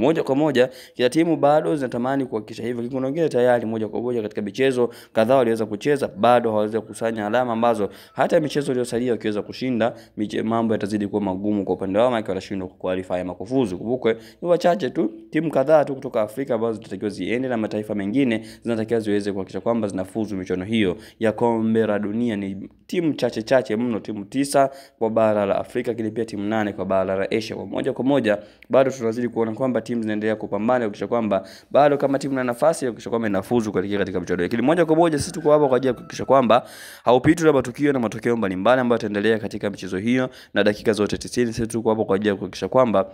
moja kwa moja kila timu bado zinatamani kuhakikisha hivyo. Kuna wengine tayari moja kwa moja katika michezo kadhaa waliweza kucheza bado hawawezi kukusanya alama ambazo hata michezo iliyosalia wakiweza kushinda mambo yatazidi kuwa magumu kwa upande wao, maana wanashindwa kuqualify ama kufuzu. Kumbuke ni wachache tu, timu kadhaa tu kutoka Afrika ambazo zinatakiwa ziende na mataifa mengine zinatakiwa ziweze kuhakikisha kwamba zinafuzu michuano hiyo ya kombe la dunia. Ni timu chache mno, timu 9 kwa bara la Afrika, kile pia timu 8 kwa bara la Asia. Kwa moja bado tunazidi kuona kwamba timu zinaendelea kupambana kuhakikisha kwamba bado kama timu na nafasi ya kuhakikisha kwamba inafuzu katika michuano. Lakini moja kwa moja sisi tuko hapa kwa ajili ya kuhakikisha kwamba haupitwi na matukio na matokeo mbalimbali ambayo yataendelea katika michezo hiyo na dakika zote 90. Sisi tuko hapa kwa ajili ya kuhakikisha kwamba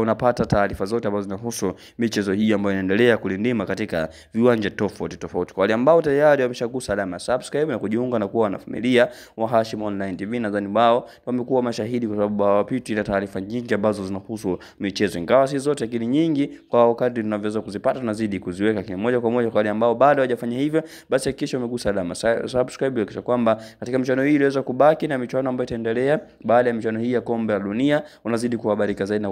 unapata taarifa zote ambazo zinahusu michezo hii ambayo inaendelea kulindima katika viwanja tofauti. Kwa wale ambao tayari wameshagusa alama subscribe na kujiunga na kuwa na familia wa Hashim Online TV, nadhani wao wamekuwa mashahidi kwa sababu hawapitwi na taarifa nyingi ambazo zinahusu michezo, ingawa si zote lakini nyingi kwa wakati tunavyoweza kuzipata tunazidi kuziweka kwa moja kwa moja. Kwa wale ambao bado hawajafanya hivyo, basi hakikisha umegusa alama subscribe kisha kwamba katika michuano hii iliweza kubaki na michuano ambayo itaendelea baada ya michuano hii ya kombe la dunia unazidi kuhabarika zaidi.